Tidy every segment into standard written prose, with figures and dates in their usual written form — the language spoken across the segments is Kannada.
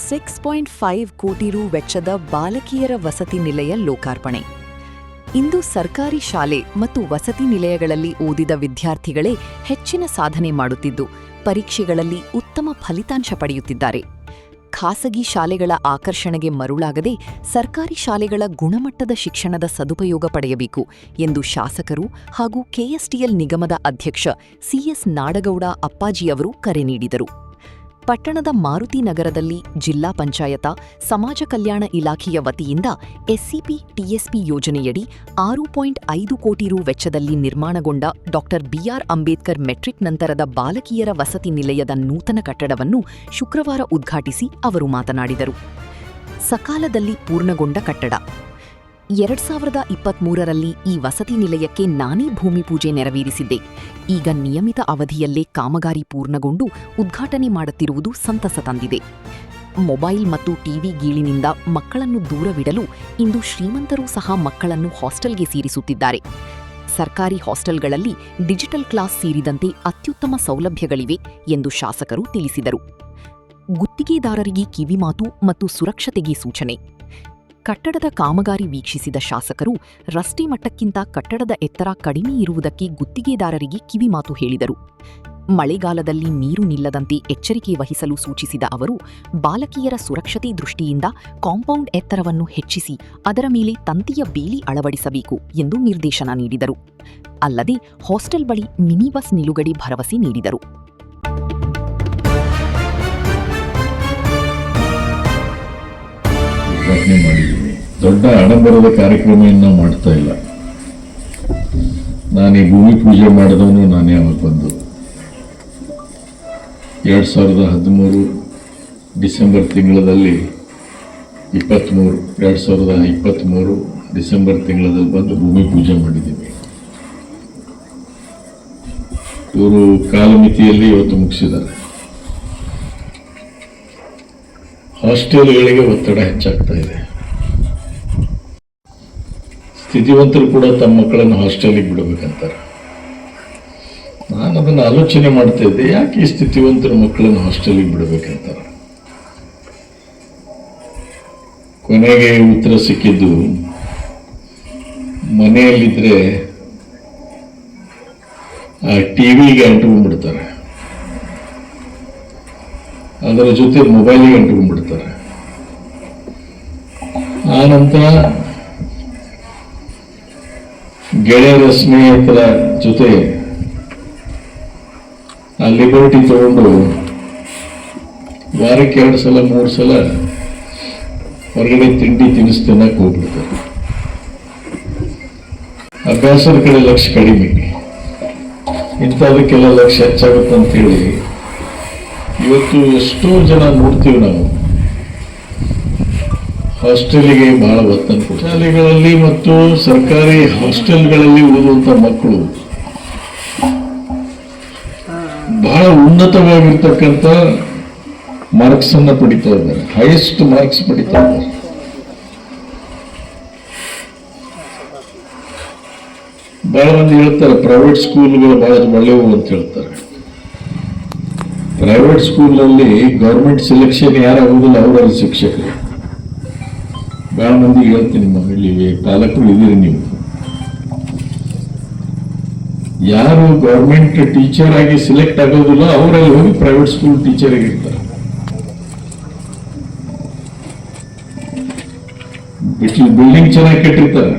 6.5 ಕೋಟಿ ರು ವೆಚ್ಚದ ಬಾಲಕಿಯರ ವಸತಿ ನಿಲಯ ಲೋಕಾರ್ಪಣೆ. ಇಂದು ಸರ್ಕಾರಿ ಶಾಲೆ ಮತ್ತು ವಸತಿ ನಿಲಯಗಳಲ್ಲಿ ಓದಿದ ವಿದ್ಯಾರ್ಥಿಗಳೇ ಹೆಚ್ಚಿನ ಸಾಧನೆ ಮಾಡುತ್ತಿದ್ದು, ಪರೀಕ್ಷೆಗಳಲ್ಲಿ ಉತ್ತಮ ಫಲಿತಾಂಶ ಪಡೆಯುತ್ತಿದ್ದಾರೆ. ಖಾಸಗಿ ಶಾಲೆಗಳ ಆಕರ್ಷಣೆಗೆ ಮರುಳಾಗದೆ ಸರ್ಕಾರಿ ಶಾಲೆಗಳ ಗುಣಮಟ್ಟದ ಶಿಕ್ಷಣದ ಸದುಪಯೋಗ ಪಡೆಯಬೇಕು ಎಂದು ಶಾಸಕರು ಹಾಗೂ ಕೆಎಸ್ಟಿಎಲ್ ನಿಗಮದ ಅಧ್ಯಕ್ಷ ಸಿಎಸ್ ನಾಡಗೌಡ ಅಪ್ಪಾಜಿಯವರು ಕರೆ ನೀಡಿದರು. ಪಟ್ಟಣದ ಮಾರುತಿ ನಗರದಲ್ಲಿ ಜಿಲ್ಲಾ ಪಂಚಾಯತ ಸಮಾಜ ಕಲ್ಯಾಣ ಇಲಾಖೆಯ ವತಿಯಿಂದ ಎಸ್ಸಿಪಿ ಟಿಎಸ್ಪಿ ಯೋಜನೆಯಡಿ 6.5 ಕೋಟಿ ರು ವೆಚ್ಚದಲ್ಲಿ ನಿರ್ಮಾಣಗೊಂಡ ಡಾ. ಬಿಆರ್ ಅಂಬೇಡ್ಕರ್ ಮೆಟ್ರಿಕ್ ನಂತರದ ಬಾಲಕಿಯರ ವಸತಿ ನಿಲಯದ ನೂತನ ಕಟ್ಟಡವನ್ನು ಶುಕ್ರವಾರ ಉದ್ಘಾಟಿಸಿ ಅವರು ಮಾತನಾಡಿದರು. ಸಕಾಲದಲ್ಲಿ ಪೂರ್ಣಗೊಂಡ ಕಟ್ಟಡ. 2023ರಲ್ಲಿ ಈ ವಸತಿ ನಿಲಯಕ್ಕೆ ನಾನೇ ಭೂಮಿ ಪೂಜೆ ನೆರವೇರಿಸಿದ್ದೆ. ಈಗ ನಿಯಮಿತ ಅವಧಿಯಲ್ಲೇ ಕಾಮಗಾರಿ ಪೂರ್ಣಗೊಂಡು ಉದ್ಘಾಟನೆ ಮಾಡುತ್ತಿರುವುದು ಸಂತಸ ತಂದಿದೆ. ಮೊಬೈಲ್ ಮತ್ತು ಟಿವಿ ಗೀಳಿನಿಂದ ಮಕ್ಕಳನ್ನು ದೂರವಿಡಲು ಇಂದು ಶ್ರೀಮಂತರೂ ಸಹ ಮಕ್ಕಳನ್ನು ಹಾಸ್ಟೆಲ್ಗೆ ಸೇರಿಸುತ್ತಿದ್ದಾರೆ. ಸರ್ಕಾರಿ ಹಾಸ್ಟೆಲ್ಗಳಲ್ಲಿ ಡಿಜಿಟಲ್ ಕ್ಲಾಸ್ ಸೇರಿದಂತೆ ಅತ್ಯುತ್ತಮ ಸೌಲಭ್ಯಗಳಿವೆ ಎಂದು ಶಾಸಕರು ತಿಳಿಸಿದರು. ಗುತ್ತಿಗೆದಾರರಿಗೆ ಕಿವಿಮಾತು ಮತ್ತು ಸುರಕ್ಷತೆಗೆ ಸೂಚನೆ. ಕಟ್ಟಡದ ಕಾಮಗಾರಿ ವೀಕ್ಷಿಸಿದ ಶಾಸಕರು ರಸ್ತೆ ಮಟ್ಟಕ್ಕಿಂತ ಕಟ್ಟಡದ ಎತ್ತರ ಕಡಿಮೆ ಇರುವುದಕ್ಕೆ ಗುತ್ತಿಗೆದಾರರಿಗೆ ಕಿವಿಮಾತು ಹೇಳಿದರು. ಮಳೆಗಾಲದಲ್ಲಿ ನೀರು ನಿಲ್ಲದಂತೆ ಎಚ್ಚರಿಕೆ ವಹಿಸಲು ಸೂಚಿಸಿದ ಅವರು, ಬಾಲಕಿಯರ ಸುರಕ್ಷತೆ ದೃಷ್ಟಿಯಿಂದ ಕಾಂಪೌಂಡ್ ಎತ್ತರವನ್ನು ಹೆಚ್ಚಿಸಿ ಅದರ ಮೇಲೆ ತಂತಿಯ ಬೇಲಿ ಅಳವಡಿಸಬೇಕು ಎಂದು ನಿರ್ದೇಶನ ನೀಡಿದರು. ಅಲ್ಲದೆ ಹಾಸ್ಟೆಲ್ ಬಳಿ ಮಿನಿ ಬಸ್ ನಿಲುಗಡೆ ಭರವಸೆ ನೀಡಿದರು. ದೊಡ್ಡ ಆಡಂಬರದ ಕಾರ್ಯಕ್ರಮ ನಾವು ಮಾಡ್ತಾ ಇಲ್ಲ. ನಾನು ಈ ಭೂಮಿ ಪೂಜೆ ಮಾಡಿದವನು ನಾನೇ ಅವಾಗ ಬಂದು 2013 ಡಿಸೆಂಬರ್ ತಿಂಗಳಲ್ಲಿ 2023 ಡಿಸೆಂಬರ್ ತಿಂಗಳಲ್ಲಿ ಬಂದು ಭೂಮಿ ಪೂಜೆ ಮಾಡಿದ್ದೀವಿ. ಇವರು ಕಾಲಮಿತಿಯಲ್ಲಿ ಇವತ್ತು ಮುಗಿಸಿದ್ದಾರೆ. ಹಾಸ್ಟೆಲ್ಗಳಿಗೆ ಒತ್ತಡ ಹೆಚ್ಚಾಗ್ತಾ ಇದೆ. ಸ್ಥಿತಿವಂತರು ಕೂಡ ತಮ್ಮ ಮಕ್ಕಳನ್ನು ಹಾಸ್ಟೆಲ್ಗೆ ಬಿಡಬೇಕಂತಾರೆ. ನಾನು ಅದನ್ನು ಆಲೋಚನೆ ಮಾಡ್ತಾ ಇದ್ದೆ, ಯಾಕೆ ಈ ಸ್ಥಿತಿವಂತರ ಮಕ್ಕಳನ್ನು ಹಾಸ್ಟೆಲ್ಗೆ ಬಿಡಬೇಕಂತಾರೆ. ಕೊನೆಗೆ ಉತ್ತರ ಸಿಕ್ಕಿದ್ದು, ಮನೆಯಲ್ಲಿದ್ದರೆ ಆ ಟಿವಿಗೆ ಅಂಟುಕೊಂಡ್ಬಿಡ್ತಾರೆ, ಅದರ ಜೊತೆ ಮೊಬೈಲಿಗೆ ಅಂಟುಕೊಂಡ್ಬಿಡ್ತಾರೆ. ಆ ನಂತರ ಗೆಳೆಯರ ಸ್ನೇಹಿತರ ಜೊತೆ ಆ ಲಿಬರ್ಟಿ ತಗೊಂಡು ವಾರಕ್ಕೆ 2 ಸಲ 3 ಸಲ ಹೊರಗಡೆ ತಿಂಡಿ ತಿನಿಸು ತಿನ್ನಕ್ಕೆ ಹೋಗ್ಬಿಡ್ತಾರೆ. ಅಭ್ಯಾಸದ ಕಡೆ ಲಕ್ಷ್ಯ ಕಡಿಮೆ, ಇಂಥದಕ್ಕೆಲ್ಲ ಲಕ್ಷ್ಯ ಹೆಚ್ಚಾಗುತ್ತೆ ಅಂತೇಳಿ ಇವತ್ತು ಎಷ್ಟೋ ಜನ ನೋಡ್ತೀವಿ ನಾವು ಹಾಸ್ಟೆಲ್ಗೆ ಬಹಳ ಒತ್ತನ್ನು ಕೊಡ್ತಾರೆ. ಶಾಲೆಗಳಲ್ಲಿ ಮತ್ತು ಸರ್ಕಾರಿ ಹಾಸ್ಟೆಲ್ಗಳಲ್ಲಿ ಓದುವಂಥ ಮಕ್ಕಳು ಬಹಳ ಉನ್ನತವಾಗಿರ್ತಕ್ಕಂಥ ಮಾರ್ಕ್ಸ್ ಅನ್ನ ಪಡಿತಾ ಇದ್ದಾರೆ, ಹೈಯೆಸ್ಟ್ ಮಾರ್ಕ್ಸ್ ಪಡಿತಾ ಇದ್ದಾರೆ. ಬಹಳ ಮಂದಿ ಹೇಳ್ತಾರೆ ಪ್ರೈವೇಟ್ ಸ್ಕೂಲ್ಗಳು ಬಹಳ ಒಳ್ಳೆಯವು ಅಂತ ಹೇಳ್ತಾರೆ. ಪ್ರೈವೇಟ್ ಸ್ಕೂಲ್ನಲ್ಲಿ ಗೌರ್ಮೆಂಟ್ ಸೆಲೆಕ್ಷನ್ ಯಾರಾಗುವುದಿಲ್ಲ, ಅವರಲ್ಲಿ ಶಿಕ್ಷಕರು. ಬಹಳ ಮಂದಿ ಹೇಳ್ತೀನಿ, ಇಲ್ಲಿ ಪಾಲಕರು ಇದ್ದೀರಿ ನೀವು, ಯಾರು ಗೌರ್ಮೆಂಟ್ ಟೀಚರ್ ಆಗಿ ಸಿಲೆಕ್ಟ್ ಆಗೋದಿಲ್ಲ ಅವರಲ್ಲಿ ಹೋಗಿ ಪ್ರೈವೇಟ್ ಸ್ಕೂಲ್ ಟೀಚರ್ ಆಗಿರ್ತಾರೆ. ಬಿಲ್ಡಿಂಗ್ ಚೆನ್ನಾಗಿ ಕಟ್ಟಿರ್ತಾರೆ,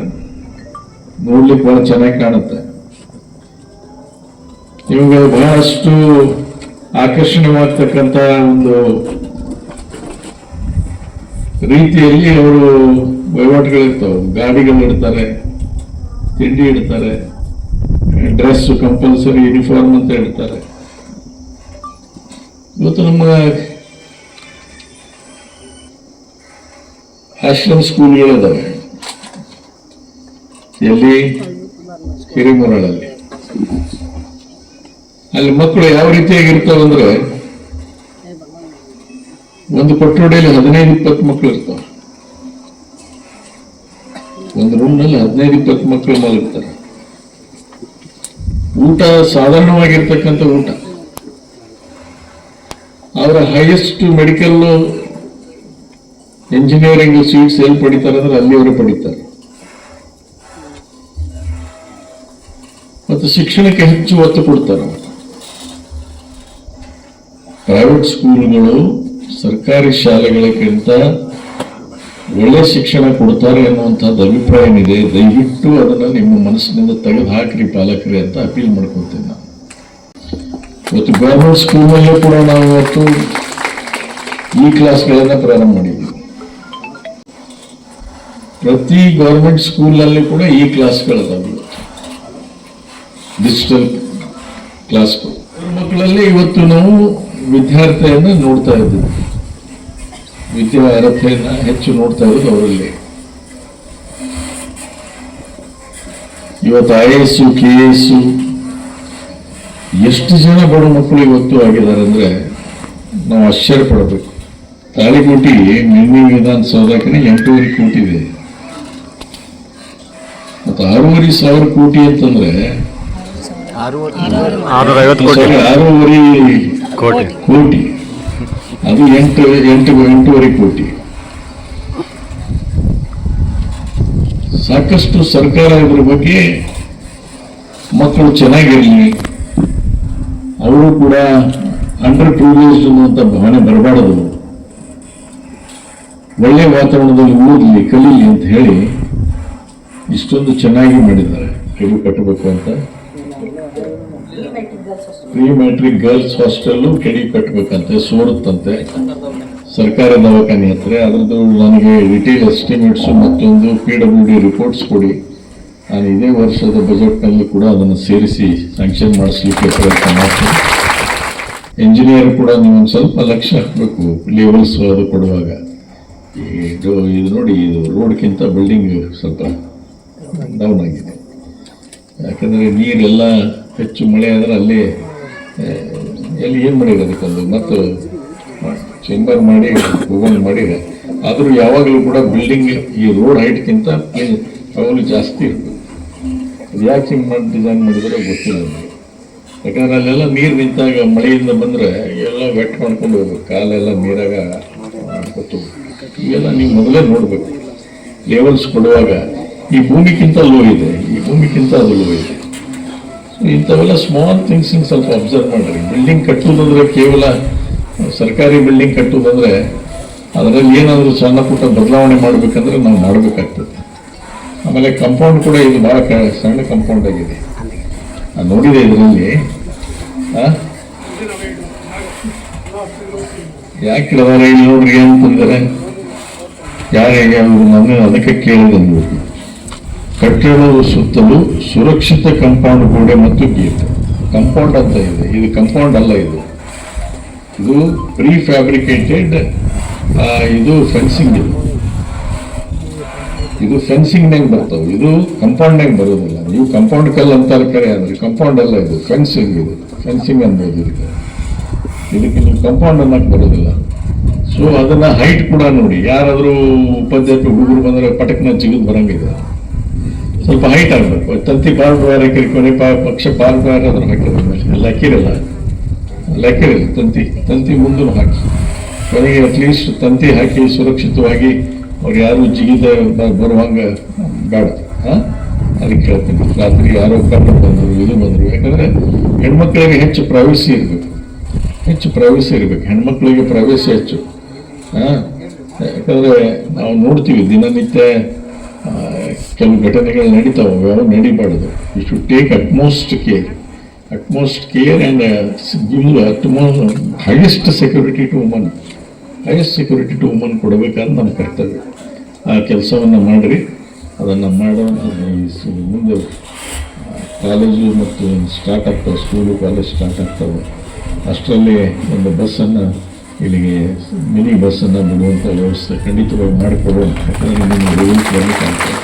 ನೋಡ್ಲಿಕ್ಕೆ ಬಹಳ ಚೆನ್ನಾಗಿ ಕಾಣುತ್ತೆ. ಇವಾಗ ಬಹಳಷ್ಟು ಆಕರ್ಷಣೀಯವಾಗ್ತಕ್ಕಂಥ ಒಂದು ರೀತಿಯಲ್ಲಿ ಅವರು ವಹಿವಾಟುಗಳಿರ್ತಾವೆ. ಗಾಡಿಗಳು ಇಡ್ತಾರೆ, ತಿಂಡಿ ಇಡ್ತಾರೆ, ಡ್ರೆಸ್ ಕಂಪಲ್ಸರಿ ಯೂನಿಫಾರ್ಮ್ ಅಂತ ಇಡ್ತಾರೆ. ಇವತ್ತು ನಮ್ಮ ಆಶ್ರಮ ಸ್ಕೂಲ್ಗಳಿದಾವೆ, ಎಲ್ಲಿ ಹಿರೇಮರಳಲ್ಲಿ. ಅಲ್ಲಿ ಮಕ್ಕಳು ಯಾವ ರೀತಿಯಾಗಿರ್ತಾವಂದ್ರೆ, ಒಂದು ಕೊಠಡಿಯಲ್ಲಿ 15-20 ಮಕ್ಕಳು ಇರ್ತಾವೆ. ಒಂದು ರೂಮ್ನಲ್ಲಿ 15-20 ಮಕ್ಕಳು ಮಲಗ್ತಾರೆ. ಊಟ ಸಾಧಾರಣವಾಗಿರ್ತಕ್ಕಂಥ ಊಟ. ಅವರ ಹೈಯೆಸ್ಟ್ ಮೆಡಿಕಲ್ ಎಂಜಿನಿಯರಿಂಗ್ ಸೀಟ್ಸ್ ಎಲ್ಲಿ ಪಡಿತಾರೆ ಅಂದ್ರೆ ಅಲ್ಲಿಯವರೇ ಪಡಿತಾರೆ. ಮತ್ತು ಶಿಕ್ಷಣಕ್ಕೆ ಹೆಚ್ಚು ಒತ್ತು ಕೊಡ್ತಾರೆ. ಪ್ರೈವೇಟ್ ಸ್ಕೂಲ್ಗಳು ಸರ್ಕಾರಿ ಶಾಲೆಗಳಿಗಿಂತ ಒಳ್ಳೆ ಶಿಕ್ಷಣ ಕೊಡ್ತಾರೆ ಅನ್ನುವಂಥದ್ದು ಅಭಿಪ್ರಾಯ ಏನಿದೆ, ದಯವಿಟ್ಟು ಅದನ್ನು ನಿಮ್ಮ ಮನಸ್ಸಿನಿಂದ ತೆಗೆದು ಹಾಕ್ರಿ ಪಾಲಕರೇ ಅಂತ ಅಪೀಲ್ ಮಾಡ್ಕೊಳ್ತೀನಿ ನಾನು. ಇವತ್ತು ಗೌರ್ಮೆಂಟ್ ಸ್ಕೂಲ್ನಲ್ಲೂ ಕೂಡ ನಾವು ಇವತ್ತು ಈ ಕ್ಲಾಸ್ಗಳನ್ನ ಪ್ರಾರಂಭ ಮಾಡಿದ್ದೀವಿ. ಪ್ರತಿ ಗೌರ್ಮೆಂಟ್ ಸ್ಕೂಲ್ನಲ್ಲಿ ಕೂಡ ಈ ಕ್ಲಾಸ್ಗಳದಾವೆ, ಡಿಜಿಟಲ್ ಕ್ಲಾಸ್ಗಳು. ಮಕ್ಕಳಲ್ಲಿ ಇವತ್ತು ನಾವು ವಿದ್ಯಾರ್ಥಿಯನ್ನು ನೋಡ್ತಾ ಇದ್ದೀವಿ, ವಿದ್ಯಾ ಅರ್ಹತೆಯನ್ನ ಹೆಚ್ಚು ನೋಡ್ತಾ ಇರೋದು ಅವರಲ್ಲಿ. ಇವತ್ತು IAS KS ಎಷ್ಟು ಜನ ಬಡ ಮಕ್ಕಳು ಇವತ್ತು ಆಗಿದ್ದಾರೆ ಅಂದ್ರೆ ನಾವು ಆಶ್ಚರ್ಯ ಪಡಬೇಕು. ತಾಳಿಕೋಟಿ ಮಿನಿ ವಿಧಾನಸೌಧಕ್ಕೆ 8.5 ಕೋಟಿ ಇದೆ. ಮತ್ತು 6,500 ಕೋಟಿ ಅಂತಂದ್ರೆ 6,50 ಕೋಟಿ, ಅದು 8.5 ಕೋಟಿ. ಸಾಕಷ್ಟು ಸರ್ಕಾರ ಇದ್ರ ಬಗ್ಗೆ ಮಕ್ಕಳು ಚೆನ್ನಾಗಿರಲಿ, ಅವರು ಕೂಡ ಅಂಡರ್ ಪ್ರಿವಿಲೇಜ್ಡ್ ಅನ್ನುವಂಥ ಭಾವನೆ ಬರಬಾರದು, ಒಳ್ಳೆ ವಾತಾವರಣದಲ್ಲಿ ಓದಲಿ ಕಲೀಲಿ ಅಂತ ಹೇಳಿ ಇಷ್ಟೊಂದು ಚೆನ್ನಾಗಿ ಮಾಡಿದ್ದಾರೆ. ಕೈಲಿ ಕಟ್ಟಬೇಕು ಅಂತ ಪ್ರೀ ಮ್ಯಾಟ್ರಿಕ್ ಗರ್ಲ್ಸ್ ಹಾಸ್ಟೆಲ್ ಕೆಡಿ ಕಟ್ಟಬೇಕಂತೆ, ಸೋರುತ್ತಂತೆ ಸರ್ಕಾರ ದವಾಖಾನೆ ಹತ್ರ. ಅದ್ರದ್ದು ನನಗೆ ರಿಟೇಲ್ ಎಸ್ಟಿಮೇಟ್ಸ್ ಮತ್ತೊಂದು PWD ರಿಪೋರ್ಟ್ಸ್ ಕೊಡಿ, ನಾನು ಇದೇ ವರ್ಷದ ಬಜೆಟ್ನಲ್ಲಿ ಕೂಡ ಅದನ್ನು ಸೇರಿಸಿ ಸ್ಯಾಂಕ್ಷನ್ ಮಾಡಿಸ್ಲಿಕ್ಕೆ ಪ್ರಯತ್ನ ಮಾಡ್ತೀನಿ. ಎಂಜಿನಿಯರ್ ಕೂಡ ನೀವು ಸ್ವಲ್ಪ ಲಕ್ಷ್ಯ ಹಾಕಬೇಕು ಲೇಬಲ್ಸ್ ಅದು ಕೊಡುವಾಗ. ಇದು ನೋಡಿ, ಇದು ರೋಡ್ಗಿಂತ ಬಿಲ್ಡಿಂಗ್ ಸ್ವಲ್ಪ ಡೌನ್ ಆಗಿದೆ. ಯಾಕಂದರೆ ನೀರೆಲ್ಲ ಹೆಚ್ಚು ಮಳೆ ಆದರೆ ಅಲ್ಲೇ ಎಲ್ಲಿ ಏನು ಮಾಡಿರೋದು ಅದಕ್ಕೊಂದು ಮತ್ತು ಚೇಂಬರ್ ಮಾಡಿ ಹೋಗೋಂಗೆ ಮಾಡಿದೆ. ಆದರೂ ಯಾವಾಗಲೂ ಕೂಡ ಬಿಲ್ಡಿಂಗ್ ಈ ರೋಡ್ ಹೈಟ್ಗಿಂತ ಯಾವಾಗಲೂ ಜಾಸ್ತಿ ಇರಬೇಕು. ಅದು ಯಾಕೆ ಹಿಂಗೆ ಮಾಡಿ ಡಿಸೈನ್ ಮಾಡಿದ್ರೆ ಗೊತ್ತಿಲ್ಲ ನನಗೆ. ಯಾಕಂದ್ರೆ ಅಲ್ಲೆಲ್ಲ ನೀರು ನಿಂತಾಗ ಮಳೆಯಿಂದ ಬಂದರೆ ಎಲ್ಲ ವೆಟ್ ಮಾಡ್ಕೊಂಡು ಹೋಗ್ಬೇಕು, ಕಾಲೆಲ್ಲ ನೀರಾಗ ಗೊತ್ತು. ಇವೆಲ್ಲ ನೀವು ಮೊದಲೇ ನೋಡಬೇಕು. ಲೆವೆಲ್ಸ್ ಕೊಡುವಾಗ ಈ ಭೂಮಿಗಿಂತ ಲೋ ಇದೆ, ಈ ಭೂಮಿಗಿಂತ ಅದು ಲೋ ಇದೆ. ಇಂಥವೆಲ್ಲ ಸ್ಮಾಲ್ ಥಿಂಗ್ಸ್ ಸ್ವಲ್ಪ ಅಬ್ಸರ್ವ್ ಮಾಡಿರಿ. ಬಿಲ್ಡಿಂಗ್ ಕಟ್ಟುವುದಂದ್ರೆ ಕೇವಲ ಸರ್ಕಾರಿ ಬಿಲ್ಡಿಂಗ್ ಕಟ್ಟುವುದಂದ್ರೆ ಅದರಲ್ಲಿ ಏನಾದರೂ ಸಣ್ಣ ಪುಟ್ಟ ಬದಲಾವಣೆ ಮಾಡಬೇಕಂದ್ರೆ ನಾವು ಮಾಡಬೇಕಾಗ್ತದೆ. ಆಮೇಲೆ ಕಂಪೌಂಡ್ ಕೂಡ ಇದು ಭಾಳ ಸಣ್ಣ ಕಂಪೌಂಡ್ ಆಗಿದೆ, ನಾನು ನೋಡಿದೆ ಇದರಲ್ಲಿ. ಯಾಕೆ ಇಡದಾರೆ ಇಲ್ಲಿ ನೋಡ್ರಿ ಅಂತಂದರೆ ಯಾರೇ ನಾನು ಅದಕ್ಕೆ ಕೇಳಿದೆ. ಕಟ್ಟಡದ ಸುತ್ತಲೂ ಸುರಕ್ಷಿತ ಕಂಪೌಂಡ್ ಗೋಡೆ ಮತ್ತು ಗೇಟ್. ಕಂಪೌಂಡ್ ಅಂತ ಇದೆ, ಇದು ಕಂಪೌಂಡ್ ಅಲ್ಲ, ಇದು ಪ್ರೀ ಫ್ಯಾಬ್ರಿಕೇಟೆಡ್. ಇದು ಫೆನ್ಸಿಂಗ್, ಇದು ಫೆನ್ಸಿಂಗ್ನಾಗ ಬರ್ತಾವೆ, ಇದು ಕಂಪೌಂಡ್ನಾಗ ಬರೋದಿಲ್ಲ. ನೀವು ಕಂಪೌಂಡ್ ಕಲ್ ಅಂತಾರೆ ಕರೆ, ಅಂದ್ರೆ ಕಂಪೌಂಡ್ ಅಲ್ಲ, ಇದು ಫೆನ್ಸಿಂಗ್. ಇದು ಫೆನ್ಸಿಂಗ್ ಅನ್ಬೋದು. ಇದಕ್ಕೆ ನೀವು ಕಂಪೌಂಡ್ ಅನ್ನಕ್ಕೆ ಬರೋದಿಲ್ಲ. ಸೊ ಅದನ್ನ ಹೈಟ್ ಕೂಡ ನೋಡಿ, ಯಾರಾದರೂ ಉಪಾಧ್ಯಾಯ ಹುಡುಗರು ಬಂದರೆ ಪಟಕ್ನ ಜಿಗಿದು ಬರಂಗಿದೆ, ಸ್ವಲ್ಪ ಹೈಟ್ ಆಗಬೇಕು. ತಂತಿ ಬಾರ್ಡ್ ವೈರ್ ಹಾಕಿರ್ಕೊನೆ ಪಕ್ಷ ಬಾರ್ಡ್ ವೈರ್ ಅದ್ರ ಹಾಕಿರೋ ಲೆಕ್ಕಿರಲ್ಲ, ತಂತಿ ಮುಂದೂ ಹಾಕಿ ಕೊನೆಗೆ ಅಟ್ಲೀಸ್ಟ್ ತಂತಿ ಹಾಕಿ ಸುರಕ್ಷಿತವಾಗಿ ಅವ್ರು ಯಾರು ಜಿಗಿದ ಬರುವಂಗೆ ಬೇಡ. ಅದಕ್ಕೆ ಹೇಳ್ತೀನಿ, ರಾತ್ರಿ ಯಾರೋ ಕಂಡು ಬಂದರು ಇದು ಬಂದರು. ಯಾಕಂದರೆ ಹೆಣ್ಮಕ್ಳಿಗೆ ಹೆಚ್ಚು ಪ್ರೈವಸಿ ಇರಬೇಕು, ಹೆಣ್ಮಕ್ಳಿಗೆ ಪ್ರೈವಸಿ ಹೆಚ್ಚು. ಯಾಕಂದರೆ ನಾವು ನೋಡ್ತೀವಿ ದಿನನಿತ್ಯ ಕೆಲವು ಘಟನೆಗಳು ನಡೀತಾವೆ, ಯಾವ ನಡಿಬಾರ್ದು. You should take utmost care and give highest security to woman ಕೊಡಬೇಕಾದ್ರೆ ನಮ್ಮ ಕರ್ತವ್ಯ. ಆ ಕೆಲಸವನ್ನು ಮಾಡಿರಿ. ಅದನ್ನು ಮಾಡೋಣ. ಮುಂದೆ ಕಾಲೇಜು ಮತ್ತು ಸ್ಟಾರ್ಟ್ ಆಗ್ತವೆ, ಸ್ಕೂಲು ಕಾಲೇಜ್ ಸ್ಟಾರ್ಟ್ ಆಗ್ತವೆ. ಅಷ್ಟರಲ್ಲಿ ಒಂದು ಬಸ್ಸನ್ನು ಇಲ್ಲಿಗೆ ಮಿನಿ ಬಸ್ಸನ್ನು ಬಿಡುವಂಥ ವ್ಯವಸ್ಥೆ ಖಂಡಿತವಾಗಿ ಮಾಡಿಕೊಡೋಣ. ಯಾಕಂದರೆ ನಿಮಗೆ ರೂಲ್ಸ್ ಬರಬೇಕಾಗ್ತದೆ,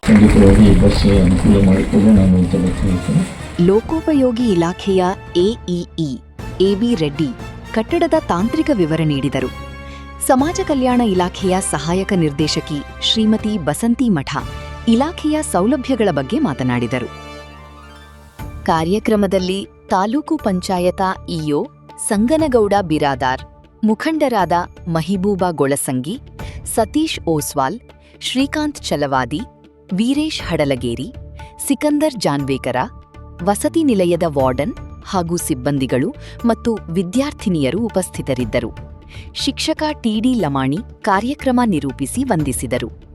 ಖಂಡಿತವಾಗಿ ಈ ಬಸ್ ಅನುಕೂಲ ಮಾಡಿಕೊಡೋಣ ಅನ್ನುವಂಥ ಹೇಳ್ತೇನೆ. ಲೋಕೋಪಯೋಗಿ ಇಲಾಖೆಯ AEE AB ರೆಡ್ಡಿ ಕಟ್ಟಡದ ತಾಂತ್ರಿಕ ವಿವರ ನೀಡಿದರು. ಸಮಾಜ ಕಲ್ಯಾಣ ಇಲಾಖೆಯ ಸಹಾಯಕ ನಿರ್ದೇಶಕಿ ಶ್ರೀಮತಿ ಬಸಂತಿ ಮಠ ಇಲಾಖೆಯ ಸೌಲಭ್ಯಗಳ ಬಗ್ಗೆ ಮಾತನಾಡಿದರು. ಕಾರ್ಯಕ್ರಮದಲ್ಲಿ ತಾಲೂಕು ಪಂಚಾಯತ ಇಒ ಸಂಗನಗೌಡ ಬಿರಾದಾರ್, ಮುಖಂಡರಾದ ಮಹಿಬೂಬಾ ಗೊಳಸಂಗಿ, ಸತೀಶ್ ಓಸ್ವಾಲ್, ಶ್ರೀಕಾಂತ್ ಚಲವಾದಿ, ವೀರೇಶ್ ಹಡಲಗೇರಿ, ಸಿಕಂದರ್ ಜಾನ್ವೇಕರ, ವಸತಿ ನಿಲಯದ ವಾರ್ಡನ್ ಹಾಗೂ ಸಿಬ್ಬಂದಿಗಳು ಮತ್ತು ವಿದ್ಯಾರ್ಥಿನಿಯರು ಉಪಸ್ಥಿತರಿದ್ದರು. ಶಿಕ್ಷಕ ಟಿಡಿ ಲಮಾಣಿ ಕಾರ್ಯಕ್ರಮ ನಿರೂಪಿಸಿ ವಂದಿಸಿದರು.